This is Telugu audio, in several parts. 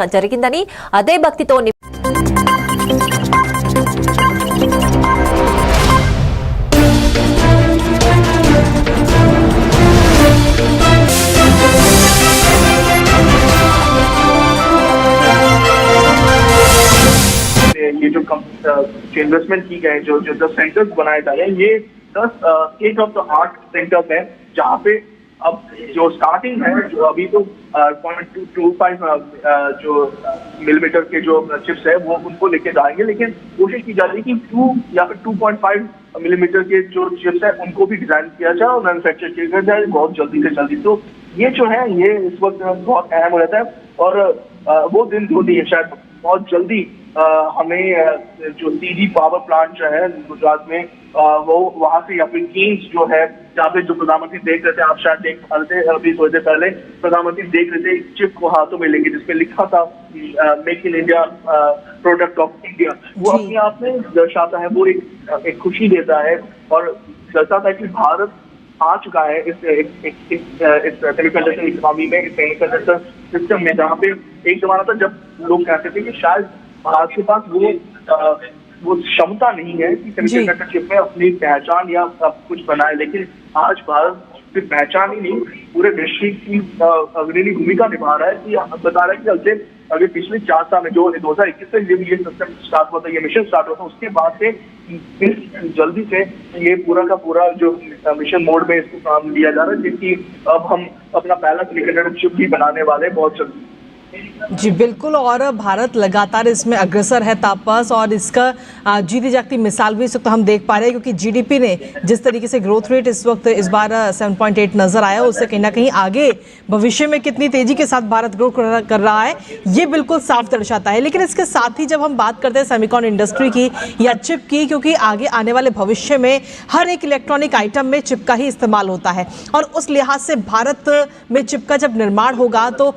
జరిగిందని అదే భక్తితో ये जो इन्वेस्टमेट की गए जो 10 सेंटर्स बनाए जा रहे हैं, ये 10 state of the art centres हैं, जहाँ पे अब जो स्टार्टिंग है, जो अभी तो 0.25 जो मिलीमीटर के जो चिप्स है वो उनको लेके जाएंगे, लेकिन कोशिश की जा रही है कि 2 या फिर 2.5 मिलीमीटर के जो चिप्स है उनको भी डिजाइन किया जाए और मैन्युफैक्चर किया जाए बहुत जल्दी से जल्दी। तो ये जो है ये इस वक्त बहुत अहम हो जाता है और वो दिन ढूंढी है, शायद बहुत जल्दी हमें जो सीडी पावर प्लांट जो है गुजरात में वो वहां से या फिर केन्स जो है जहाँ पे जो प्रधानमंत्री देख रहे थे, आप शायद देख पा रहे थे अभी थोड़ी देर पहले प्रधानमंत्री देख रहे थे चिप को हाथों में लेके जिसपे लिखा था make in India product of India. वो अपने आप में दर्शाता है, वो एक खुशी देता है और दर्शाता है कि भारत आ चुका है इस सेमीकंडक्टर इकोनॉमी में, इस सेमीकंडक्टर सिस्टम में, जहाँ पे एक जमाना था जब लोग कहते थे कि शायद भारत के पास वो क्षमता नहीं है कि सेमीकंडक्टर चिप में अपनी पहचान या कुछ बनाए, लेकिन आज भारत सिर्फ पहचान ही नहीं पूरे विश्व की अग्रणी भूमिका निभा रहा है। कि बता रहा है कि अगर पिछले 4 साल में जो 2021 से जब ये सिस्टम स्टार्ट हुआ था, ये मिशन स्टार्ट हुआ था, उसके बाद से जल्दी से ये पूरा का पूरा जो मिशन मोड में इसको काम लिया जा रहा है, जिसकी अब हम अपना पहला सेमीकंडक्टर चिप भी बनाने वाले बहुत जल्दी। जी बिल्कुल, और भारत लगातार इसमें अग्रसर है तापस, और इसका जीती जागती मिसाल भी इस वक्त हम देख पा रहे हैं, क्योंकि जीडीपी ने जिस तरीके से ग्रोथ रेट इस वक्त इस बार 7.8 नजर आया, उससे कहीं ना कहीं आगे भविष्य में कितनी तेजी के साथ भारत ग्रो कर रहा है ये बिल्कुल साफ दर्शाता है। लेकिन इसके साथ ही जब हम बात करते हैं सेमीकॉन इंडस्ट्री की या चिप की, क्योंकि आगे आने वाले भविष्य में हर एक इलेक्ट्रॉनिक आइटम में चिप का ही इस्तेमाल होता है, और उस लिहाज से भारत में चिप का जब निर्माण होगा तो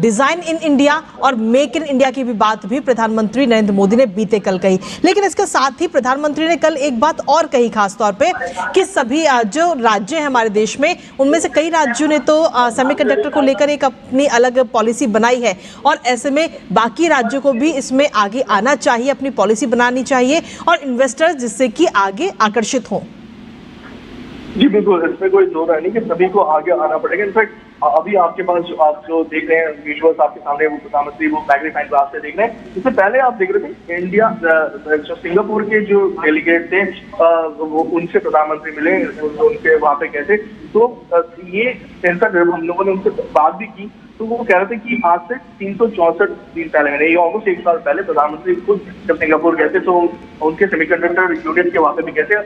डिजाइन इन इंडिया और मेक इन इंडिया की भी बात भी प्रधानमंत्री नरेंद्र मोदी ने बीते कल कही। लेकिन इसके साथ ही प्रधानमंत्री ने कल एक बात और कही, खास तौर पे कि सभी जो राज्य हैं हमारे देश में, उनमें से कई राज्यों ने तो सेमीकंडक्टर को लेकर एक अपनी अलग पॉलिसी बनाई है, और ऐसे में बाकी राज्यों को भी इसमें आगे आना चाहिए, अपनी पॉलिसी बनानी चाहिए और इन्वेस्टर्स जिससे कि आगे आकर्षित हों। जी बिल्कुल, इसमें कोई दो राय नहीं कि सभी को आगे आना पड़ेगा। इनफैक्ट अभी आपके पास आप जो देख रहे हैं विजुअल्स आपके सामने, वो प्रधानमंत्री वो मैग्नीफाइंग ग्लास से देख रहे हैं। इससे पहले आप देख रहे थे इंडिया जो सिंगापुर के जो डेलीगेट थे वो उनसे प्रधानमंत्री मिले, उनके वहां पे गए थे। तो ये इनफैक्ट हम लोगों ने उनसे बात भी की, तो वो कह रहे थे कि आज से 364 दिन पहले, ये ऑलमोस्ट 1 साल पहले प्रधानमंत्री खुद जब सिंगापुर गए थे तो उनके सेमीकंडक्टर यूनिट के वहां पे भी गए थे।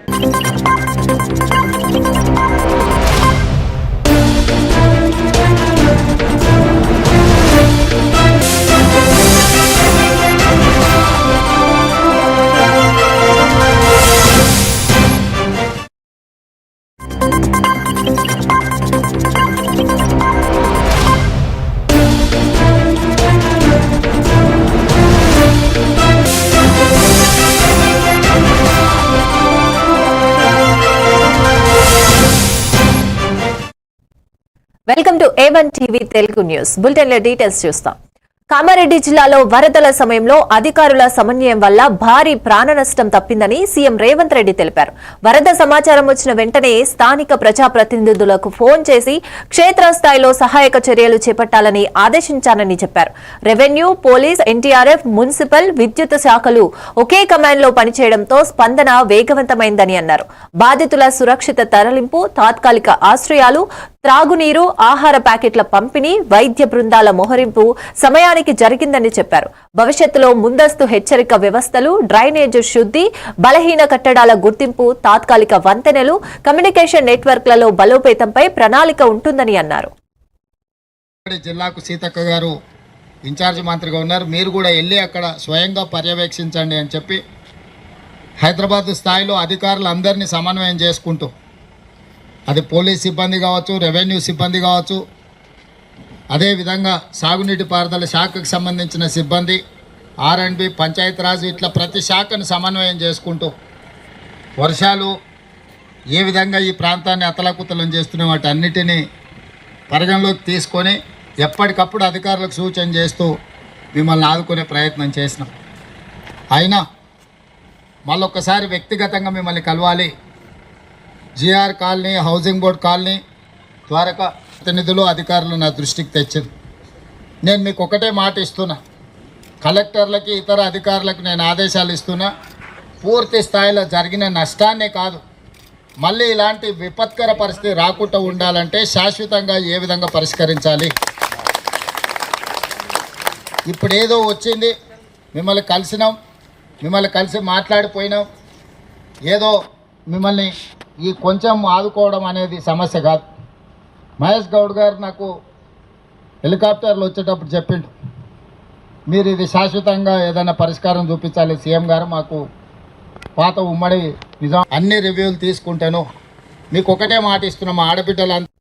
Welcome to A1 TV Telugu news bulletin లో డీటెయిల్స్ చూస్తాం. కామారెడ్డి జిల్లాలో వరదల సమయంలో అధికారుల సమన్వయం వల్ల భారీ ప్రాణ నష్టం తప్పిందని సీఎం రేవంత్ రెడ్డి తెలిపారు. వరద సమాచారం వచ్చిన వెంటనే స్థానిక ప్రజాప్రతినిధులకు ఫోన్ చేసి క్షేత్రస్థాయిలో సహాయక చర్యలు చేపట్టాలని ఆదేశించానని చెప్పారు. రెవెన్యూ, పోలీస్, ఎన్టీఆర్ఎఫ్, మున్సిపల్, విద్యుత్ శాఖలు ఒకే కమాండ్ లో పనిచేయడంతో స్పందన వేగవంతమైందని అన్నారు. బాధితుల సురక్షిత తరలింపు, తాత్కాలిక ఆశ్రయాలు, త్రాగునీరు, ఆహార ప్యాకెట్ల పంపిణీ, వైద్య బృందాల మోహరింపు సమయానికి జరిగిందని చెప్పారు. భవిష్యత్తులో ముందస్తు హెచ్చరిక వ్యవస్థలు, డ్రైనేజ్ శుద్ధి, బలహీన కట్టడాల గుర్తింపు, తాత్కాలిక వంతెనలు, కమ్యూనికేషన్ నెట్వర్క్లలో బలోపేతంపై ప్రణాళిక ఉంటుందని అన్నారు. జిల్లాకు సీతక్క గారు ఇన్ఛార్జ్ మంత్రిగా ఉన్నారు, మీరు కూడా వెళ్ళి అక్కడ స్వయంగా పర్యవేక్షించండి అని చెప్పి హైదరాబాద్ స్థాయిలో అధికారులందరినీ సమన్వయం చేసుకుంటూ, అది పోలీస్ సిబ్బంది కావచ్చు, రెవెన్యూ సిబ్బంది కావచ్చు, అదేవిధంగా సాగునీటి పారుదల శాఖకు సంబంధించిన సిబ్బంది, R&B, పంచాయతీరాజ్, ఇట్లా ప్రతి శాఖను సమన్వయం చేసుకుంటూ వర్షాలు ఏ విధంగా ఈ ప్రాంతాన్ని అతలాకుతలం చేస్తున్న వాటి అన్నిటినీ పరిగణలోకి తీసుకొని ఎప్పటికప్పుడు అధికారులకు సూచన చేస్తూ మిమ్మల్ని ఆదుకునే ప్రయత్నం చేసినాం. అయినా మళ్ళొక్కసారి వ్యక్తిగతంగా మిమ్మల్ని కలవాలి. GR colony, housing board colony Dwaraka ప్రతినిధులు అధికారులు నా దృష్టికి తెచ్చింది. నేను మీకు ఒకటే మాట ఇస్తున్నా, కలెక్టర్లకి ఇతర అధికారులకు నేను ఆదేశాలు ఇస్తున్నా, పూర్తి స్థాయిలో జరిగిన నష్టాన్నే కాదు, మళ్ళీ ఇలాంటి విపత్కర పరిస్థితి రాకుండా ఉండాలంటే శాశ్వతంగా ఏ విధంగా పరిష్కరించాలి. ఇప్పుడు ఏదో వచ్చింది, మిమ్మల్ని కలిసినాం, మిమ్మల్ని కలిసి మాట్లాడిపోయినాం, ఏదో మిమ్మల్ని ఈ కొంచెం ఆదుకోవడం అనేది సమస్య కాదు. మహేష్ గౌడ్ గారు నాకు హెలికాప్టర్లు వచ్చేటప్పుడు చెప్పిండు, మీరు ఇది శాశ్వతంగా ఏదైనా పరిష్కారం చూపించాలి సీఎం గారు, మాకు పాత ఉమ్మడి నిజాం అన్ని రివ్యూలు తీసుకుంటాను. మీకు ఒకటే మాట ఇస్తున్నాం, ఆడబిడ్డలంతా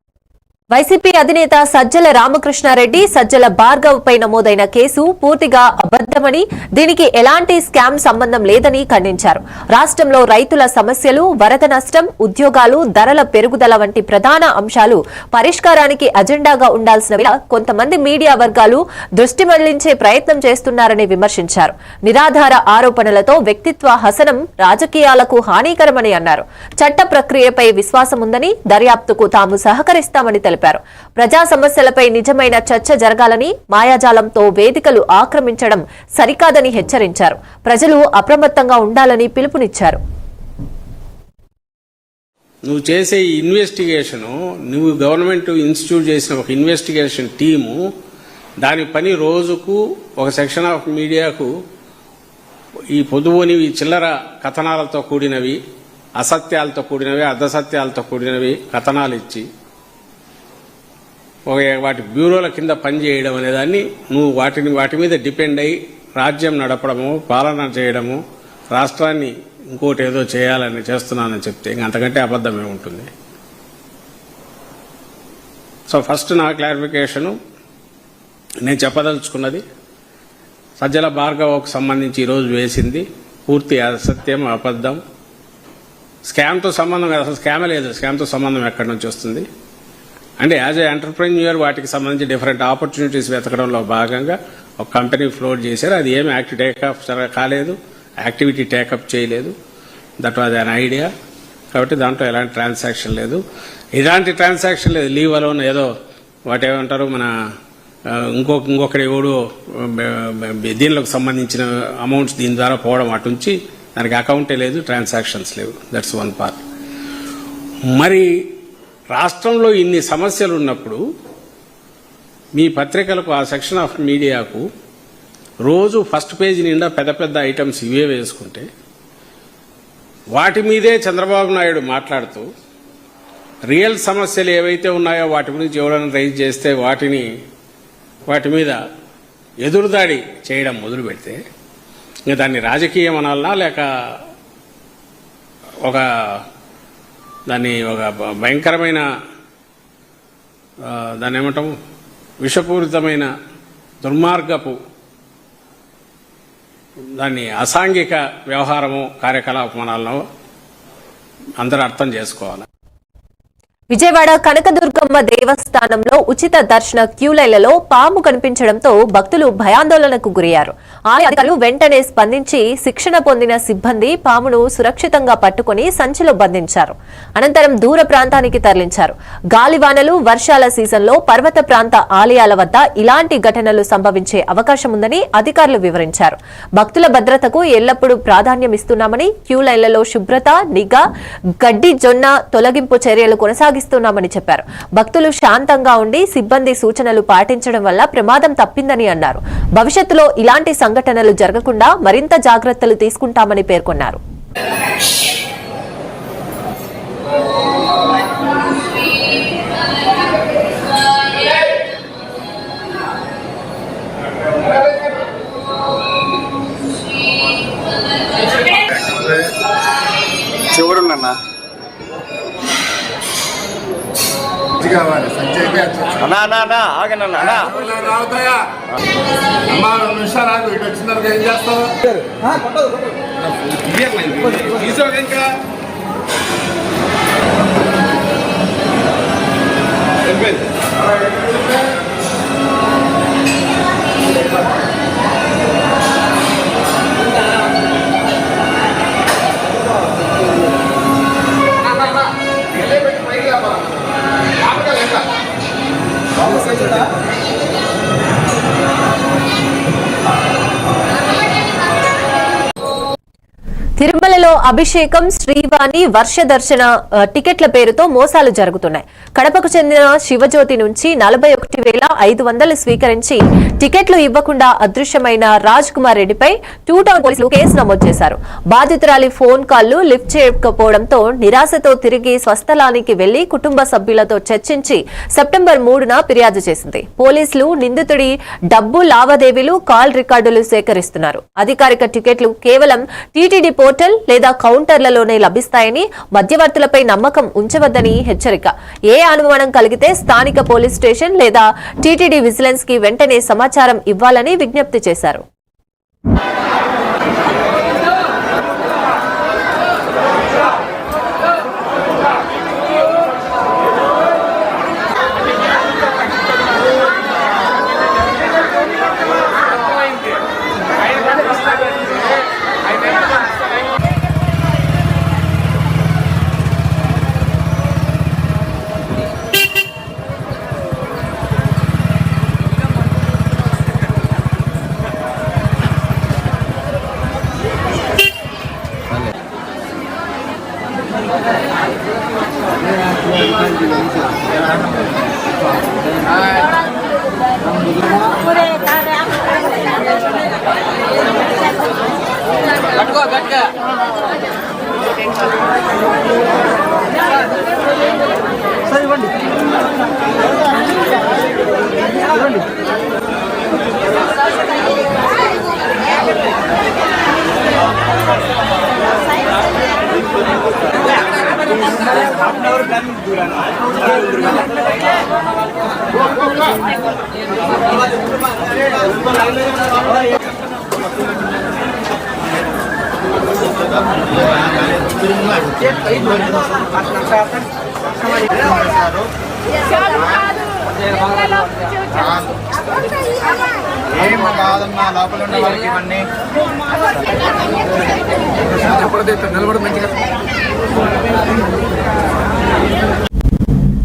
వైసీపీ అధినేత సజ్జల రామకృష్ణారెడ్డి, సజ్జల భార్గవ్ పై నమోదైన కేసు పూర్తిగా అబద్దమని, దీనికి ఎలాంటి స్కామ్ సంబంధం లేదని ఖండించారు. రాష్ట్రంలో రైతుల సమస్యలు, వరద నష్టం, ఉద్యోగాలు, ధరల పెరుగుదల వంటి ప్రధాన అంశాలు పరిష్కారానికి అజెండాగా ఉండాల్సిన వేళ కొంతమంది మీడియా వర్గాలు దృష్టి మళ్లించే ప్రయత్నం చేస్తున్నారని విమర్శించారు. నిరాధార ఆరోపణలతో వ్యక్తిత్వ హసనం రాజకీయాలకు హానికరమని అన్నారు. చట్ట ప్రక్రియపై విశ్వాసం ఉందని, దర్యాప్తుకు తాము సహకరిస్తామని తెలిపారు. ప్రజా సమస్యలపై నిజమైన చర్చ జరగాలని, మాయాజాలంతో వేదికలు ఆక్రమించడం సరికాదని హెచ్చరించారు. ప్రజలు అప్రమత్తంగా ఉండాలని పిలుపునిచ్చారు. నువ్వు చేసే ఈ ఇన్వెస్టిగేషను, నువ్వు గవర్నమెంట్ ఇన్స్టిట్యూట్ చేసిన ఒక ఇన్వెస్టిగేషన్ టీము, దాని పని రోజుకు ఒక సెక్షన్ ఆఫ్ మీడియాకు ఈ పొదువునివి చిల్లర కథనాలతో కూడినవి, అసత్యాలతో కూడినవి, అర్ధసత్యాలతో కూడినవి కథనాలు ఇచ్చి వాటి బ్యూరోల కింద పనిచేయడం అనేదాన్ని నువ్వు వాటి మీద డిపెండ్ అయ్యి రాజ్యం నడపడము, పాలన చేయడము, రాష్ట్రాన్ని ఇంకోటి ఏదో చేయాలని చేస్తున్నానని చెప్తే ఇంక అంతకంటే అబద్ధమే ఉంటుంది. సో ఫస్ట్ నా క్లారిఫికేషను నేను చెప్పదలుచుకున్నది, సజ్జల భార్గవకు సంబంధించి ఈరోజు వేసింది పూర్తి అసత్యం, అబద్ధం. స్కామ్తో సంబంధం కాదు, అసలు స్కామే లేదు. స్కామ్తో సంబంధం ఎక్కడి నుంచి వస్తుంది అంటే యాజ్ ఏ ఎంటర్ప్రెన్యూర్ వాటికి సంబంధించి డిఫరెంట్ ఆపర్చునిటీస్ వెతకడంలో భాగంగా ఒక కంపెనీ ఫ్లోట్ చేశారు. అది ఏమి టేకప్ కాలేదు, యాక్టివిటీ టేకప్ చేయలేదు. That was an idea. కాబట్టి దాంట్లో ఎలాంటి ట్రాన్సాక్షన్ లేదు, ఇలాంటి ట్రాన్సాక్షన్ లేదు. లీవ్ అలోన్ ఏదో వాటి ఏమంటారు మన ఇంకొకటి ఎవడు దీనిలోకి సంబంధించిన అమౌంట్స్ దీని ద్వారా పోవడం అటు నుంచి దానికి అకౌంటే లేదు, ట్రాన్సాక్షన్స్ లేవు. That's one part. మరి రాష్ట్రంలో ఇన్ని సమస్యలు ఉన్నప్పుడు మీ పత్రికలకు, ఆ సెక్షన్ ఆఫ్ మీడియాకు రోజు ఫస్ట్ పేజీ నిండా పెద్ద పెద్ద ఐటమ్స్ ఇవే వేసుకుంటే వాటి మీదే చంద్రబాబు నాయుడు మాట్లాడుతూ రియల్ సమస్యలు ఏవైతే ఉన్నాయో వాటి గురించి ఎవరైనా రైజ్ చేస్తే వాటి మీద ఎదురుదాడి చేయడం మొదలు పెడితే ఇంకా దాన్ని రాజకీయం అనాలనా లేక దాన్ని ఒక భయంకరమైన దాన్ని ఏమంటాము విషపూరితమైన దుర్మార్గపు దాన్ని అసాంఘిక వ్యవహారము, కార్యకలాపనాలను అందరూ అర్థం చేసుకోవాలి. విజయవాడ కనకదుర్గమ్మ దేవస్థానంలో ఉచిత దర్శన క్యూలైన్లలో పాము కనిపించడంతో భక్తులు భయాందోళనకు గురయ్యారు. ఆలయ అధికారులు వెంటనే స్పందించి శిక్షణ పొందిన సిబ్బంది పామును సురక్షితంగా పట్టుకుని సంచిలో బంధించారు. అనంతరం దూర ప్రాంతానికి తరలించారు. గాలివానలు, వర్షాల సీజన్లో పర్వత ప్రాంత ఆలయాల వద్ద ఇలాంటి ఘటనలు సంభవించే అవకాశం ఉందని అధికారులు వివరించారు. భక్తుల భద్రతకు ఎల్లప్పుడూ ప్రాధాన్యమిస్తున్నామని, క్యూలైన్లలో శుభ్రత, నిఘా, గడ్డి జొన్న తొలగింపు చర్యలు కొనసాగిస్తున్నామని చెప్పారు. భక్తులు శాంతంగా ఉండి సిబ్బంది సూచనలు పాటించడం వల్ల ప్రమాదం తప్పిందని అన్నారు. భవిష్యత్తులో ఇలాంటి సంఘటనలు జరగకుండా మరింత జాగ్రత్తలు తీసుకుంటామని పేర్కొన్నారు. చూడన్నా అన్నా ఆగనన్నా అన్నా అమ్మా 2 నిమిషాలు ఆగు. ఇటు వచ్చినారు ఏం చేస్తావు? తీసుకో ఇంకా తిరుమలలో అభిషేకం, శ్రీవాణి, వర్షదర్శన టికెట్ల పేరుతో మోసాలు జరుగుతున్నాయి. కడపకు చెందిన శివజ్యోతి నుంచి 41,500 స్వీకరించి టికెట్లు ఇవ్వకుండా అదృశ్యమైన రాజ్ కుమార్ రెడ్డిపై 2 టౌన్ పోలీసులు కేసు నమోదు చేశారు. బాధితురాలి ఫోన్ కాల్లు లిఫ్ట్ చేయకపోవడంతో నిరాశతో తిరిగి స్వస్థలానికి వెళ్లి కుటుంబ సభ్యులతో చర్చించి సెప్టెంబర్ 3న ఫిర్యాదు చేసింది. పోలీసులు నిందితుడి డబ్బు లావాదేవీలు, కాల్ రికార్డులు సేకరిస్తున్నారు. అధికారిక టికెట్లు కేవలం టీటీడీ పోర్టల్ లేదా కౌంటర్లలోనే లభిస్తాయని, మధ్యవర్తులపై నమ్మకం ఉంచవద్దని హెచ్చరిక. ఏ అనుమానం కలిగితే స్థానిక పోలీస్ స్టేషన్ లేదా టీటీడీ విజిలెన్స్ కి వెంటనే సమాచారం ఇవ్వాలని విజ్ఞప్తి చేశారు. ఏం కాదమ్మా, లోపల ఉన్న వాళ్ళకి ఇవన్నీ నిలబడి మంచిగా.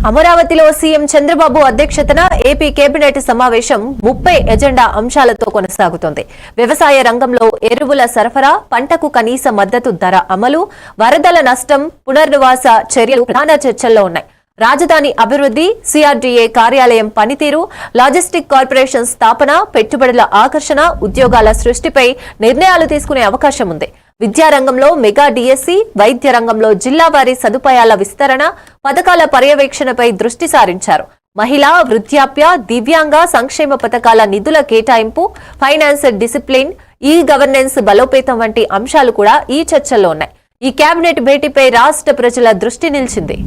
అమరావతిలో సీఎం చంద్రబాబు అధ్యక్షతన ఏపీ కేబినెట్ సమావేశం 30 ఎజెండా అంశాలతో కొనసాగుతోంది. వ్యవసాయ రంగంలో ఎరువుల సరఫరా, పంటకు కనీస మద్దతు ధర అమలు, వరదల నష్టం, పునర్నివాస చర్యలు ప్రధాన చర్చల్లో ఉన్నాయి. రాజధాని అభివృద్ధి, సిఆర్డీఏ కార్యాలయం పనితీరు, లాజిస్టిక్ కార్పొరేషన్ స్థాపన, పెట్టుబడుల ఆకర్షణ, ఉద్యోగాల సృష్టిపై నిర్ణయాలు తీసుకునే అవకాశం ఉంది. విద్యారంగంలో మెగా డిఎస్సి, వైద్య రంగంలో జిల్లావారీ సదుపాయాల విస్తరణ, పథకాల పర్యవేక్షణపై దృష్టి సారించారు. మహిళా, వృద్ధాప్య, దివ్యాంగ సంక్షేమ పథకాల నిధుల కేటాయింపు, ఫైనాన్స్ డిసిప్లిన్, ఈ గవర్నెన్స్ బలోపేతం వంటి అంశాలు కూడా ఈ చర్చల్లో ఉన్నాయి. ఈ కేబినెట్ భేటీపై రాష్ట్ర ప్రజల దృష్టి నిలిచింది.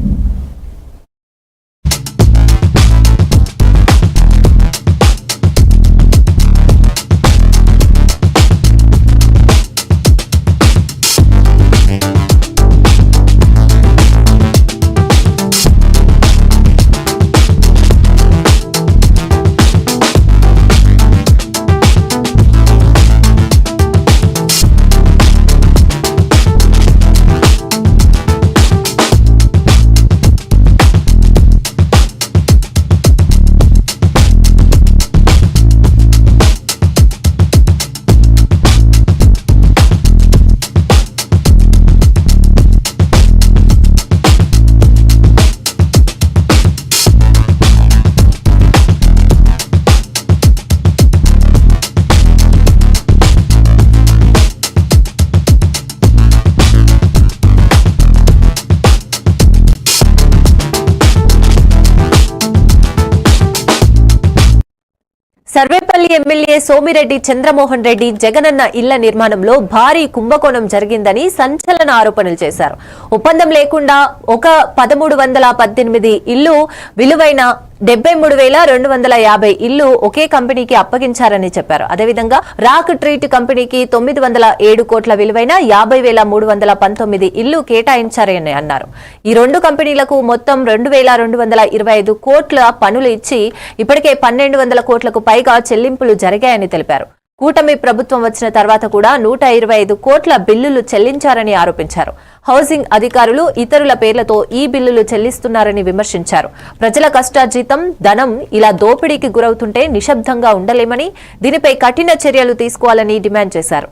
సర్వేపల్లి ఎమ్మెల్యే సోమిరెడ్డి చంద్రమోహన్ రెడ్డి జగనన్న ఇళ్ల నిర్మాణంలో భారీ కుంభకోణం జరిగిందని సంచలన ఆరోపణలు చేశారు. ఒప్పందం లేకుండా ఒక 1318 ఇళ్లు విలువైన 73,250 ఇళ్లు ఒకే కంపెనీకి అప్పగించారని చెప్పారు. అదేవిధంగా రాక్ ట్రీట్ కంపెనీకి 907 కోట్ల విలువైన 50,319 ఇళ్లు కేటాయించారని అన్నారు. ఈ రెండు కంపెనీలకు మొత్తం 2,225 కోట్ల పనులు ఇచ్చి ఇప్పటికే 1,200 కోట్లకు పైగా చెల్లింపులు జరిగాయని తెలిపారు. కూటమి ప్రభుత్వం వచ్చిన తర్వాత కూడా 125 కోట్ల బిల్లులు చెల్లించారని ఆరోపించారు. హౌసింగ్ అధికారులు ఇతరుల పేర్లతో ఈ బిల్లులు చెల్లిస్తున్నారని విమర్శించారు. ప్రజల కష్టార్జితం ధనం ఇలా దోపిడీకి గురవుతుంటే నిశ్శబ్దంగా ఉండలేమని, దీనిపై కఠిన చర్యలు తీసుకోవాలని డిమాండ్ చేశారు.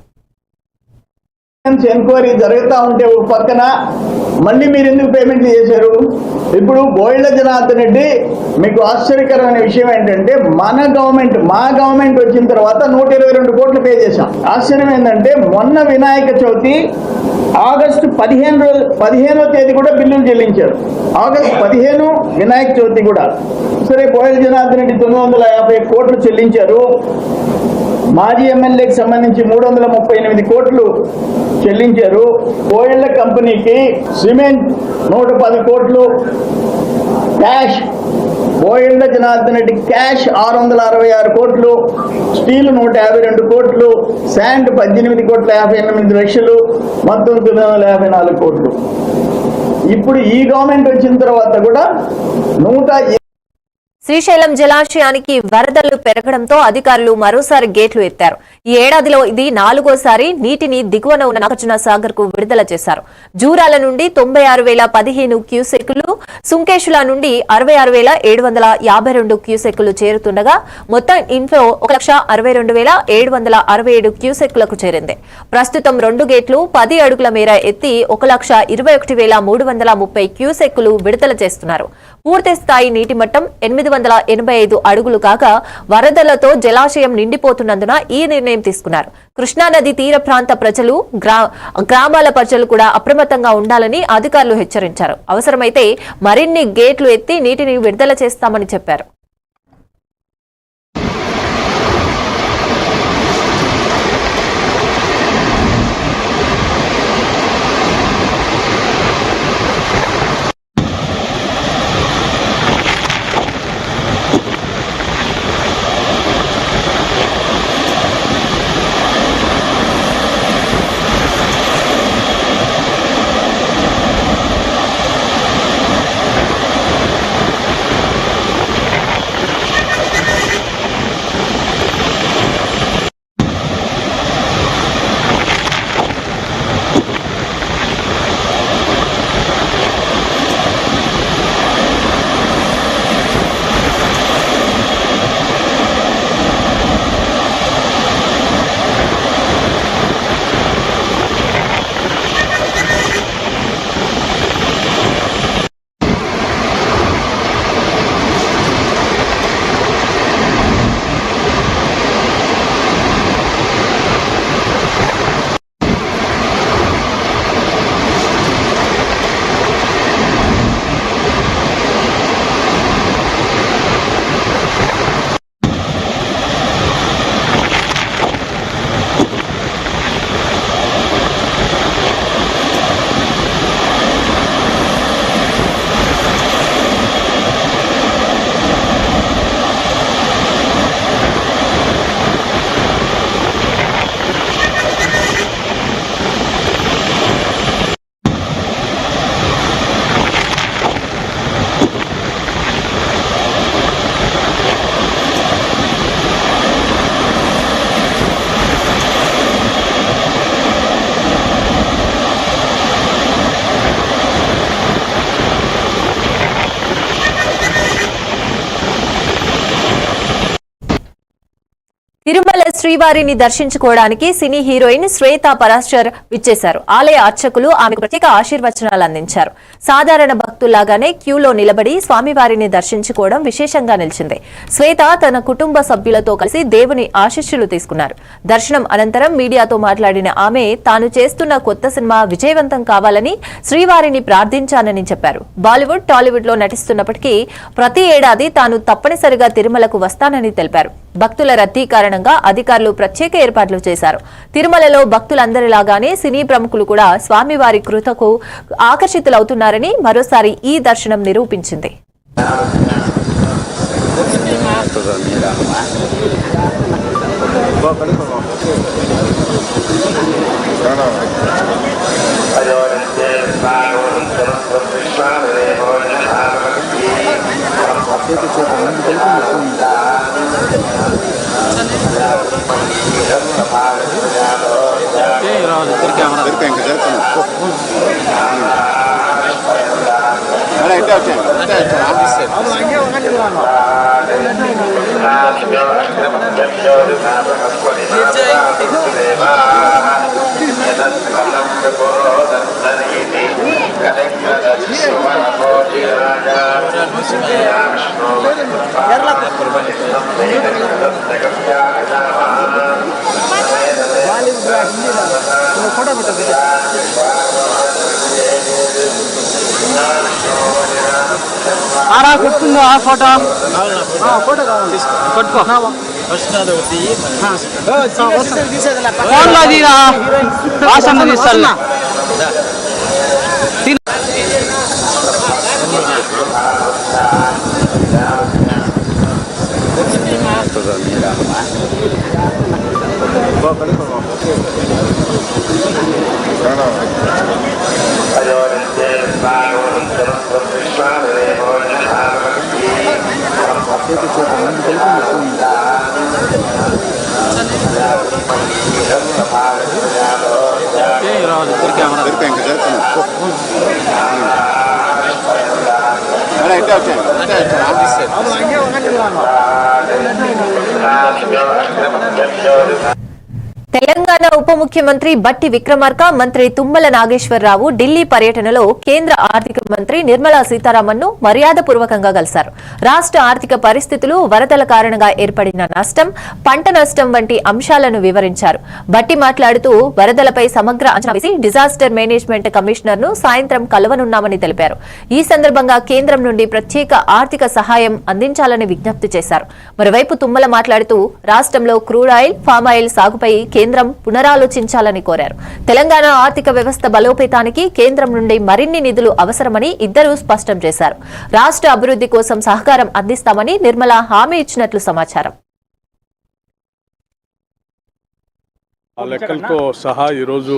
ఎంక్వైరీ జరుగుతూ ఉంటే ఒక పక్కన మళ్ళీ మీరు ఎందుకు పేమెంట్ చేశారు? ఇప్పుడు బోయిళ్ల జనార్దన్ రెడ్డి, మీకు ఆశ్చర్యకరమైన విషయం ఏంటంటే మా గవర్నమెంట్ వచ్చిన తర్వాత 122 కోట్లు పే చేశాం. ఆశ్చర్యం ఏంటంటే మొన్న వినాయక చవితి ఆగస్టు 15వ తేదీ కూడా బిల్లులు చెల్లించారు. ఆగస్టు 15 వినాయక చవితి కూడా. సరే, బోయిళ్ల జనార్దన్ రెడ్డి 950 కోట్లు చెల్లించారు. మాజీ ఎమ్మెల్యేకి సంబంధించి 338 కోట్లు చెల్లించారు. బోయిళ్ల కంపెనీకి సిమెంట్ 110 కోట్లు క్యాష్, బోయిళ్ల జనార్దన్ రెడ్డి క్యాష్ 666 కోట్లు, స్టీల్ 152 కోట్లు, శాండ్ 18,58 లక్షలు, మొత్తం 954 కోట్లు. ఇప్పుడు ఈ గవర్నమెంట్ వచ్చిన తర్వాత కూడా శ్రీశైలం జలాశయానికి వరదలు పెరగడంతో అధికారులు మరోసారి గేట్లు ఎత్తారు. ఈ ఏడాదిలో ఇది 4వసారి నీటిని దిగువన ఉన్న నాగార్జున సాగర్ కు విడుదల చేశారు. జూరాల నుండి 96,015 క్యూసెక్కులు, సుంకేశుల నుండి 66,752 క్యూసెక్కులు చేరుతుండగా మొత్తం ఇన్ఫ్లో 1,62,767 క్యూసెక్కులకు చేరింది. ప్రస్తుతం 2 గేట్లు 10 అడుగుల మేర ఎత్తి 1,21,330 క్యూసెక్కులు విడుదల చేస్తున్నారు. పూర్తి స్థాయి నీటి మట్టం 885 అడుగులు కాగా వరదలతో జలాశయం నిండిపోతున్నందున ఈ నిర్ణయం తీసుకున్నారు. కృష్ణానది తీర ప్రాంత ప్రజలు, గ్రామాల ప్రజలు కూడా అప్రమత్తంగా ఉండాలని అధికారులు హెచ్చరించారు. అవసరమైతే మరిన్ని గేట్లు ఎత్తి నీటిని విడుదల చేస్తామని చెప్పారు. తిరుమల శ్రీవారిని దర్శించుకోవడానికి సినీ హీరోయిన్ శ్వేతా పరాశర్ విచ్చేశారు. ఆలయ అర్చకులు ఆమెకు ప్రత్యేక ఆశీర్వచనాలు అందించారు. సాధారణ భక్తుల్లాగానే క్యూలో నిలబడి స్వామివారిని దర్శించుకోవడం విశేషంగా నిలిచింది. శ్వేత తన కుటుంబ సభ్యులతో కలిసి దేవుని ఆశీస్సులు తీసుకున్నారు. దర్శనం అనంతరం మీడియాతో మాట్లాడిన ఆమె తాను చేస్తున్న కొత్త సినిమా విజయవంతం కావాలని శ్రీవారిని ప్రార్థించానని చెప్పారు. బాలీవుడ్, టాలీవుడ్ లో నటిస్తున్నప్పటికీ ప్రతి ఏడాది తాను తప్పనిసరిగా తిరుమలకు వస్తానని తెలిపారు. భక్తుల రద్దీ కారణంగా అధికారులు ప్రత్యేక ఏర్పాట్లు చేశారు. తిరుమలలో భక్తులందరిలాగానే సినీ ప్రముఖులు కూడా స్వామివారి కృతకు ఆకర్షితులవుతున్నారని మరోసారి ఈ దర్శనం నిరూపించింది. Kita తెలంగాణ ఉప ముఖ్యమంత్రి బట్టి విక్రమార్క, మంత్రి తుమ్మల నాగేశ్వరరావు ఢిల్లీ పర్యటనలో కేంద్ర ఆర్థిక మంత్రి నిర్మలా సీతారామన్ను మర్యాదపూర్వకంగా కలిశారు. రాష్ట్ర ఆర్థిక పరిస్థితులు, వరదల కారణంగా ఏర్పడిన నష్టం, పంట నష్టం వంటి అంశాలను వివరించారు. బట్టి మాట్లాడుతూ వరదలపై సమగ్ర అంచనా వేసి డిజాస్టర్ మేనేజ్మెంట్ కమిషనర్ ను సాయంత్రం కలవనున్నామని తెలిపారు. ఈ సందర్భంగా కేంద్రం నుండి ప్రత్యేక ఆర్థిక సహాయం అందించాలని విజ్ఞప్తి చేశారు. మరోవైపు తుమ్మల మాట్లాడుతూ రాష్ట్రంలో క్రూడ్ ఆయిల్, పామ్ ఆయిల్ సాగుపై కేంద్రం పునరాలోచించాలని కోరారు. తెలంగాణ ఆర్థిక వ్యవస్థ బలోపేతానికి కేంద్రం నుండి మరిన్ని నిధులు అవసరమని ఇద్దరూ స్పష్టం చేశారు. రాష్ట్ర అభివృద్ధి కోసం సహకారం అందిస్తామని నిర్మల హామీ ఇచ్చినట్లు సమాచారం. ఆ లెక్కలతో సహా ఈరోజు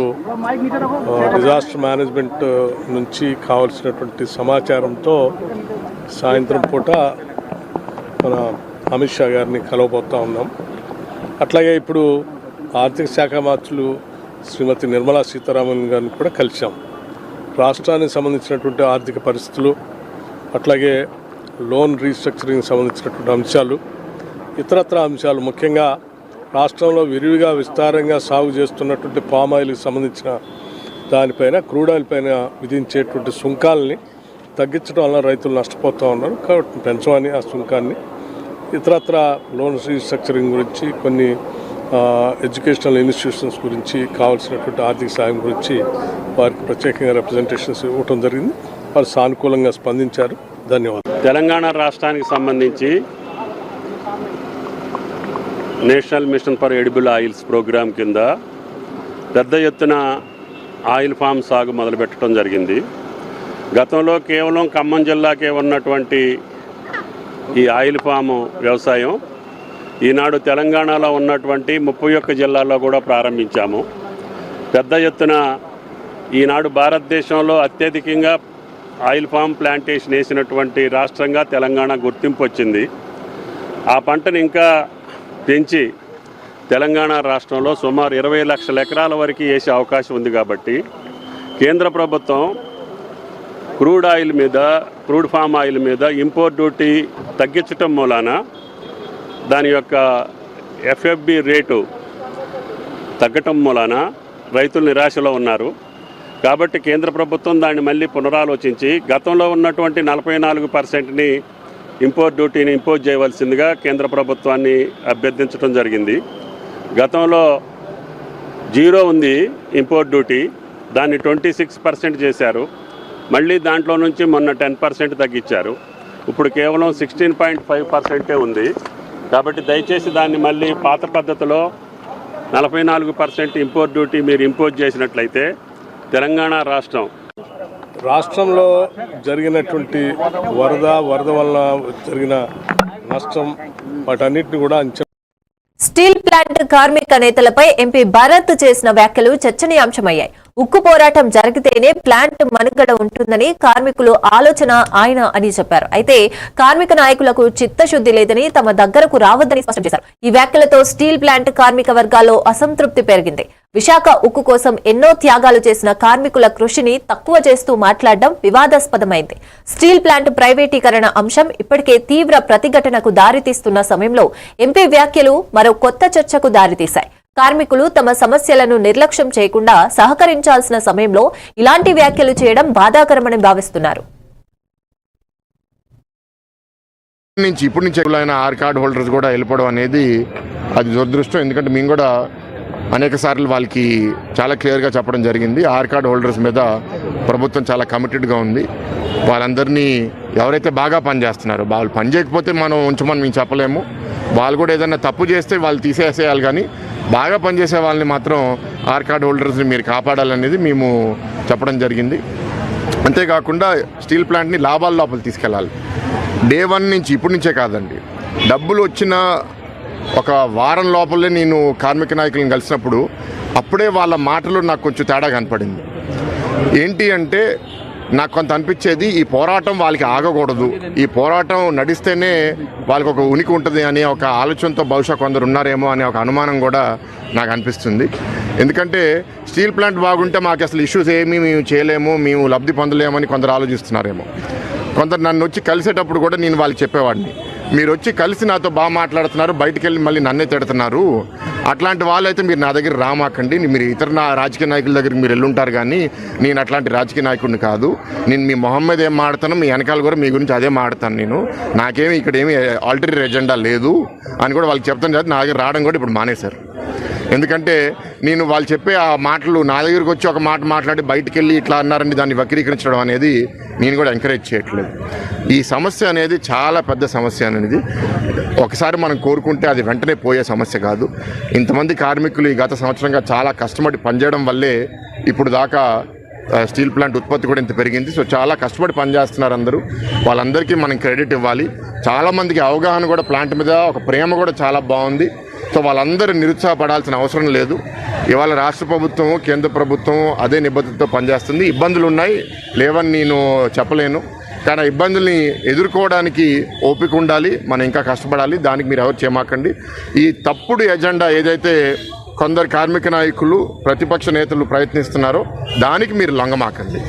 డిజాస్టర్ మేనేజ్మెంట్ నుంచి కావాల్సినటువంటి సమాచారంతో సాయంత్రం పూట మన అమిత్ షా గారిని కలవబోతా ఉన్నాం. అట్లాగే ఇప్పుడు ఆర్థిక శాఖ మంత్రులు శ్రీమతి నిర్మలా సీతారామన్ గారిని కూడా కలిశాం. రాష్ట్రానికి సంబంధించినటువంటి ఆర్థిక పరిస్థితులు, అట్లాగే లోన్ రీస్ట్రక్చరింగ్ సంబంధించినటువంటి అంశాలు, ఇతరత్ర అంశాలు, ముఖ్యంగా రాష్ట్రంలో విరివిగా విస్తారంగా సాగు చేస్తున్నటువంటి పామ్ ఆయిల్కి సంబంధించిన దానిపైన, క్రూడ్ ఆయిల్ పైన విధించేటువంటి సుంకాలని తగ్గించడం వల్ల రైతులు నష్టపోతూ ఉన్నారు. కాబట్టి పెంచమని ఆ సుంకాన్ని, ఇతరత్ర లోన్ రీస్ట్రక్చరింగ్ గురించి, కొన్ని ఎడ్యుకేషనల్ ఇన్స్టిట్యూషన్స్ గురించి కావాల్సినటువంటి ఆర్థిక సాయం గురించి వారికి ప్రత్యేకంగా రిప్రజెంటేషన్స్ ఇవ్వటం జరిగింది. వారు సానుకూలంగా స్పందించారు. ధన్యవాదాలు. తెలంగాణ రాష్ట్రానికి సంబంధించి national mission for edible oils program కింద పెద్ద ఎత్తున ఆయిల్ ఫామ్ సాగు మొదలుపెట్టడం జరిగింది. గతంలో కేవలం ఖమ్మం జిల్లాకే ఉన్నటువంటి ఈ ఆయిల్ ఫాము వ్యవసాయం ఈనాడు తెలంగాణలో ఉన్నటువంటి 31 జిల్లాల్లో కూడా ప్రారంభించాము. పెద్ద ఎత్తున ఈనాడు భారతదేశంలో అత్యధికంగా ఆయిల్ ఫామ్ ప్లాంటేషన్ వేసినటువంటి రాష్ట్రంగా తెలంగాణ గుర్తింపు వచ్చింది. ఆ పంటను ఇంకా పెంచి తెలంగాణ రాష్ట్రంలో సుమారు 20 లక్షల ఎకరాల వరకు వేసే అవకాశం ఉంది. కాబట్టి కేంద్ర ప్రభుత్వం క్రూడ్ ఆయిల్ మీద, క్రూడ్ ఫామ్ ఆయిల్ మీద ఇంపోర్ట్ డ్యూటీ తగ్గించటం మూలాన దాని యొక్క ఎఫ్ఎఫ్బి రేటు తగ్గటం మూలాన రైతులు నిరాశలో ఉన్నారు. కాబట్టి కేంద్ర ప్రభుత్వం దాన్ని మళ్ళీ పునరాలోచించి గతంలో ఉన్నటువంటి 44%ని ఇంపోర్ట్ డ్యూటీని ఇంపోజ్ చేయవలసిందిగా కేంద్ర ప్రభుత్వాన్ని అభ్యర్థించడం జరిగింది. గతంలో 0 ఉంది ఇంపోర్ట్ డ్యూటీ, దాన్ని 26% చేశారు. మళ్ళీ దాంట్లో నుంచి మొన్న 10% తగ్గించారు. ఇప్పుడు కేవలం 16.5% ఉంది. కాబట్టి దయచేసి దాన్ని మళ్ళీ పాత పద్ధతిలో 44% ఇంపోర్ట్ డ్యూటీ మీరు ఇంపోజ్ చేసినట్లయితే తెలంగాణ రాష్ట్రంలో జరిగినటువంటి వరద వల్ల జరిగిన నష్టం, వాటన్నిటిని కూడా స్టీల్ ప్లాంట్ కార్మిక నేతలపై ఎంపీ భరత్ చేసిన వ్యాఖ్యలు చర్చనీయాంశమయ్యాయి. ఉక్కు పోరాటం జరిగితేనే ప్లాంట్ మనుగడ ఉంటుందని కార్మికులు ఆలోచన ఆయన అని చెప్పారు. అయితే కార్మిక నాయకులకు చిత్తశుద్ధి లేదని, తమ దగ్గరకు రావద్దని స్పష్టం చేశారు. ఈ వ్యాఖ్యలతో స్టీల్ ప్లాంట్ కార్మిక వర్గాల్లో అసంతృప్తి పెరిగింది. విశాఖ ఉక్కు కోసం ఎన్నో త్యాగాలు చేసిన కార్మికుల కృషిని తక్కువ చేస్తూ మాట్లాడడం వివాదాస్పదమైంది. స్టీల్ ప్లాంట్ ప్రైవేటీకరణ అంశం ఇప్పటికే తీవ్ర ప్రతిఘటనకు దారితీస్తున్న సమయంలో ఎంపీ వ్యాఖ్యలు మరో కొత్త చర్చకు దారితీశాయి. కార్మికులు తమ సమస్యలను నిర్లక్ష్యం చేయకుండా సహకరించాల్సిన సమయంలో ఇలాంటి వ్యాఖ్యలు చేయడం బాధాకరమని భావిస్తున్నారు. నుంచి ఇప్పుడు నుంచి అయిన ఆర్ కార్డ్ హోల్డర్స్ కూడా వెళ్ళిపోవడం అనేది అది దురదృష్టం. ఎందుకంటే మేము కూడా అనేక సార్లు వాళ్ళకి చాలా క్లియర్గా చెప్పడం జరిగింది. ఆర్ కార్డ్ హోల్డర్స్ మీద ప్రభుత్వం చాలా కమిటెడ్గా ఉంది. వాళ్ళందరినీ ఎవరైతే బాగా పనిచేస్తున్నారో వాళ్ళు పని చేయకపోతే మనం ఉంచమని మేము చెప్పలేము. వాళ్ళు కూడా ఏదైనా తప్పు చేస్తే వాళ్ళు తీసేసేయాలి, కానీ బాగా పనిచేసే వాళ్ళని మాత్రం ఆర్ కార్డ్ హోల్డర్స్ని మీరు కాపాడాలనేది మేము చెప్పడం జరిగింది. అంతేకాకుండా స్టీల్ ప్లాంట్ని లాభాల లోపల తీసుకెళ్ళాలి. డే 1 నుంచి ఇప్పుడు నుంచే కాదండి, డబ్బులు వచ్చిన ఒక వారం లోపలే నేను కార్మిక నాయకులను కలిసినప్పుడు అప్పుడే వాళ్ళ మాటలు నాకు కొంచెం తేడా కనపడింది. ఏంటి అంటే నాకు కొంత అనిపించేది, ఈ పోరాటం వాళ్ళకి ఆగకూడదు, ఈ పోరాటం నడిస్తేనే వాళ్ళకి ఒక ఉనికి ఉంటుంది అనే ఒక ఆలోచనతో బహుశా కొందరు ఉన్నారేమో అనే ఒక అనుమానం కూడా నాకు అనిపిస్తుంది. ఎందుకంటే స్టీల్ ప్లాంట్ బాగుంటే మాకు అసలు ఇష్యూస్ ఏమీ మేము చేయలేము, మేము లబ్ధి పొందలేమని కొందరు ఆలోచిస్తున్నారేమో. కొందరు నన్ను వచ్చి కలిసేటప్పుడు కూడా నేను వాళ్ళకి చెప్పేవాడిని, మీరు వచ్చి కలిసి నాతో బాగా మాట్లాడుతున్నారు, బయటికి వెళ్ళి మళ్ళీ నన్నే తిడుతున్నారు, అట్లాంటి వాళ్ళైతే మీరు నా దగ్గర రామాకండి, మీరు ఇతర రాజకీయ నాయకుల దగ్గరికి మీరు వెళ్ళుంటారు, కానీ నేను అట్లాంటి రాజకీయ నాయకుడిని కాదు. నేను మీ మొహమ్మద్ ఏం మాడతాను, మీ వెనకాల కూడా మీ గురించి అదే మాడతాను, నేను నాకేమి ఇక్కడ ఏమి ఆల్టరీ ఎజెండా లేదు అని కూడా వాళ్ళకి చెప్తాను. నా దగ్గర రావడం కూడా ఇప్పుడు మానేశారు. ఎందుకంటే నేను వాళ్ళు చెప్పే ఆ మాటలు నా దగ్గరికి వచ్చి ఒక మాట మాట్లాడి బయటికి వెళ్ళి ఇట్లా అన్నారని దాన్ని వక్రీకరించడం అనేది నేను కూడా ఎంకరేజ్ చేయట్లేదు. ఈ సమస్య అనేది చాలా పెద్ద సమస్య అనేది ఒకసారి మనం కోరుకుంటే అది వెంటనే పోయే సమస్య కాదు. ఇంతమంది కార్మికులు ఈ గత సంవత్సరంగా చాలా కష్టపడి పనిచేయడం వల్లే ఇప్పుడు దాకా స్టీల్ ప్లాంట్ ఉత్పత్తి కూడా ఇంత పెరిగింది. సో చాలా కష్టపడి పనిచేస్తున్నారు అందరూ, వాళ్ళందరికీ మనం క్రెడిట్ ఇవ్వాలి. చాలామందికి అవగాహన కూడా ప్లాంట్ మీద ఒక ప్రేమ కూడా చాలా బాగుంది. సో వాళ్ళందరూ నిరుత్సాహపడాల్సిన అవసరం లేదు. ఇవాళ రాష్ట్ర ప్రభుత్వం, కేంద్ర ప్రభుత్వం అదే నిబద్ధతతో పనిచేస్తుంది. ఇబ్బందులు ఉన్నాయి, లేవని నేను చెప్పలేను, కానీ ఆ ఇబ్బందుల్ని ఎదుర్కోవడానికి ఓపిక ఉండాలి, మనం ఇంకా కష్టపడాలి. దానికి మీరు ఎవరు చేయమాకండి. ఈ తప్పుడు ఎజెండా ఏదైతే కొందరు కార్మిక నాయకులు, ప్రతిపక్ష నేతలు ప్రయత్నిస్తున్నారో దానికి మీరు లొంగమాకండి.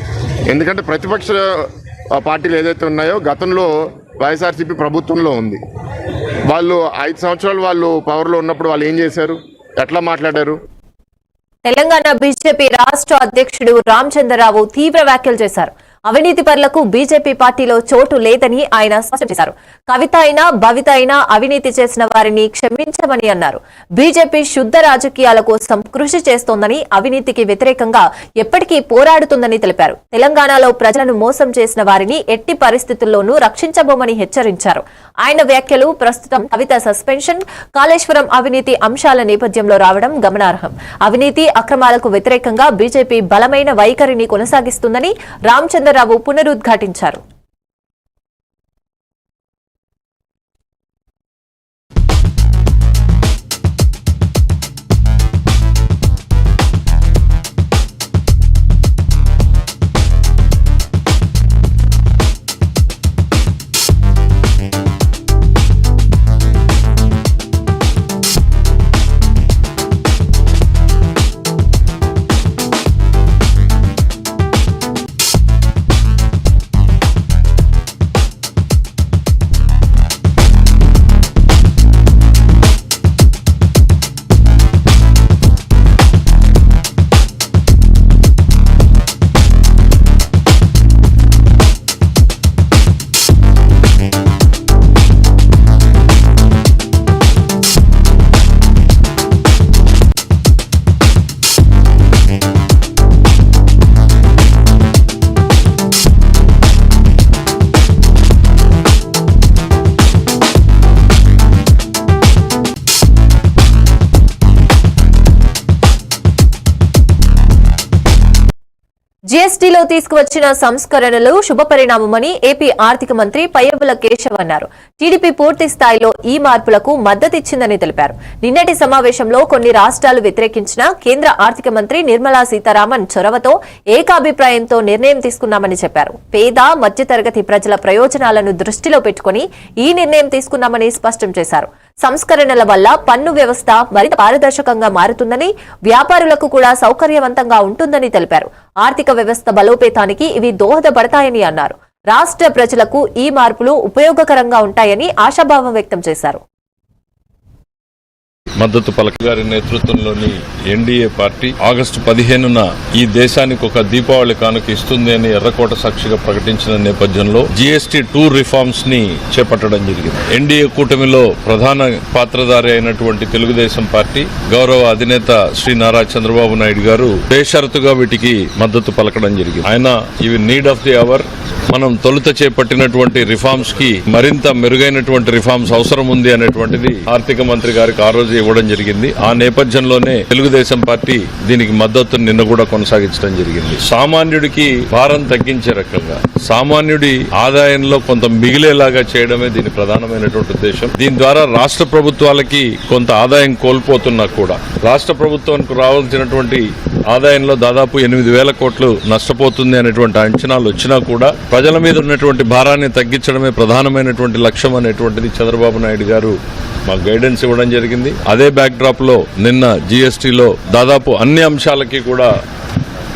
ఎందుకంటే ప్రతిపక్ష పార్టీలు ఏదైతే ఉన్నాయో గతంలో వైఎస్ఆర్సీపీ ప్రభుత్వంలో ఉంది. వాళ్ళు 5 సంవత్సరాలు వాళ్ళు పవర్లో ఉన్నప్పుడు వాళ్ళు ఏం చేశారు, ఎట్లా మాట్లాడారు? తెలంగాణ బీజేపీ రాష్ట్ర అధ్యక్షుడు రామచంద్రరావు తీవ్ర వ్యాఖ్యలు చేశారు. అవినీతి పరులకు బీజేపీ పార్టీలో చోటు లేదని ఆయన స్పష్టం చేశారు. కవిత అయినా భవిత అయినా అవినీతి చేసిన వారిని క్షమించమని అన్నారు. బీజేపీ శుద్ధ రాజకీయాల కోసం కృషి చేస్తోందని, అవినీతికి వ్యతిరేకంగా ఎప్పటికీ పోరాడుతుందని తెలిపారు. తెలంగాణలో ప్రజలను మోసం చేసిన వారిని ఎట్టి పరిస్థితుల్లోనూ రక్షించబోమని హెచ్చరించారు. ఆయన వ్యాఖ్యలు ప్రస్తుతం కవిత సస్పెన్షన్, కాళేశ్వరం అవినీతి అంశాల నేపథ్యంలో రావడం గమనార్హం. అవినీతి అక్రమాలకు వ్యతిరేకంగా బీజేపీ బలమైన వైఖరిని కొనసాగిస్తుందని రామచంద్రరావు పునరుద్ఘాటించారు. జీఎస్టీలో తీసుకువచ్చిన సంస్కరణలు శుభపరిణామమని ఏపీ ఆర్థిక మంత్రి పయ్యవుల కేశవ్ అన్నారు. టీడీపీ పూర్తి స్థాయిలో ఈ మార్పులకు మద్దతిచ్చిందని తెలిపారు. నిన్నటి సమావేశంలో కొన్ని రాష్ట్రాలు వ్యతిరేకించిన కేంద్ర ఆర్థిక మంత్రి నిర్మలా సీతారామన్ చొరవతో ఏకాభిప్రాయంతో నిర్ణయం తీసుకున్నామని చెప్పారు. పేద మధ్యతరగతి ప్రజల ప్రయోజనాలను దృష్టిలో పెట్టుకుని ఈ నిర్ణయం తీసుకున్నామని స్పష్టం చేశారు. సంస్కరణల వల్ల పన్ను వ్యవస్థ మరింత పారదర్శకంగా మారుతుందని, వ్యాపారులకు కూడా సౌకర్యవంతంగా ఉంటుందని తెలిపారు. ఆర్థిక వ్యవస్థ బలోపేతానికి ఇవి దోహదపడతాయని అన్నారు. రాష్ట్ర ప్రజలకు ఈ మార్పులు ఉపయోగకరంగా ఉంటాయని ఆశాభావం వ్యక్తం చేశారు. మద్దతు పలక గారి నేతృత్వంలోని ఎన్డీఏ పార్టీ ఆగస్టు 15న ఈ దేశానికి ఒక దీపావళి కానుక ఇస్తుంది అని ఎర్రకోట సాక్షిగా ప్రకటించిన నేపథ్యంలో జీఎస్టీ 2 రిఫార్మ్స్ ని చేపట్టడం జరిగింది. ఎన్డీఏ కూటమిలో ప్రధాన పాత్రధారి అయినటువంటి తెలుగుదేశం పార్టీ గౌరవ అధినేత శ్రీ నారా చంద్రబాబు నాయుడు గారు బేషరతుగా వీటికి మద్దతు పలకడం జరిగింది. ఆయన ఇవి నీడ్ ఆఫ్ ది అవర్, మనం తొలుత చేపట్టినటువంటి రిఫార్మ్స్ కి మరింత మెరుగైనటువంటి రిఫార్మ్స్ అవసరం ఉంది అనేటువంటిది ఆర్థిక మంత్రి గారికి ఆ రోజు ఇవ్వడం జరిగింది. ఆ నేపథ్యంలోనే తెలుగుదేశం పార్టీ దీనికి మద్దతు నిన్న కూడా కొనసాగించడం జరిగింది. సామాన్యుడికి భారం తగ్గించే రకంగా, సామాన్యుడి ఆదాయంలో కొంత మిగిలేలాగా చేయడమే దీని ప్రధానమైనటువంటి ఉద్దేశం. దీని ద్వారా రాష్ట్ర ప్రభుత్వాలకి కొంత ఆదాయం కోల్పోతున్నా కూడా రాష్ట్ర ప్రభుత్వానికి రావాల్సినటువంటి ఆదాయంలో దాదాపు 8,000 కోట్లు నష్టపోతుంది అనేటువంటి అంచనాలు వచ్చినా కూడా ప్రజల మీద ఉన్నటువంటి భారాన్ని తగ్గించడమే ప్రధానమైనటువంటి లక్ష్యం అనేటువంటిది చంద్రబాబు నాయుడు గారు మాకు గైడెన్స్ ఇవ్వడం జరిగింది. అదే బ్యాక్ డ్రాప్ లో నిన్న జీఎస్టీలో దాదాపు అన్ని అంశాలకి కూడా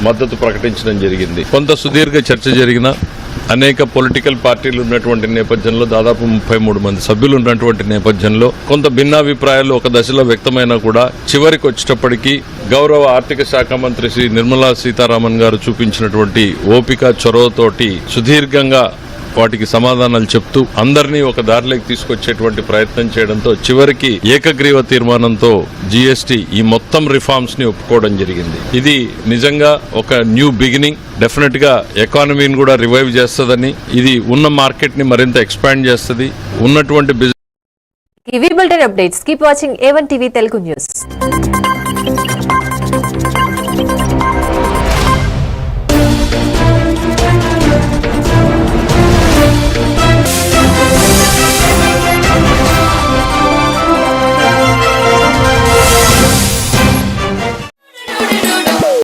మద్దతు ప్రకటించడం జరిగింది. కొంత సుదీర్ఘ చర్చ జరిగిన అనేక పొలిటికల్ పార్టీలు ఉన్నటువంటి నేపథ్యంలో దాదాపు 33 మంది సభ్యులు ఉన్నటువంటి నేపథ్యంలో కొంత భిన్నాభిప్రాయాలు ఒక దశలో వ్యక్తమైనా కూడా చివరికి వచ్చేటప్పటికీ గౌరవ ఆర్థిక శాఖ మంత్రి శ్రీ నిర్మలా సీతారామన్ గారు చూపించినటువంటి ఓపిక చొరవతోటి సుదీర్ఘంగా వాటికి సమాధానాలు చెప్తూ అందరినీ ఒక దారిలోకి తీసుకొచ్చేటువంటి ప్రయత్నం చేయడంతో చివరికి ఏకగ్రీవ తీర్మానంతో జీఎస్టీ ఈ మొత్తం రిఫార్మ్స్ ని ఒప్పుకోవడం జరిగింది. ఇది నిజంగా ఒక న్యూ బిగినింగ్. డెఫినెట్ గా ఎకానమీని కూడా రివైవ్ చేస్తుందని, ఇది ఉన్న మార్కెట్ ని మరింత ఎక్స్పాండ్ చేస్తుంది. ఉన్నటువంటి ఇవి bulletin updates. Keep watching A1 TV Telugu news.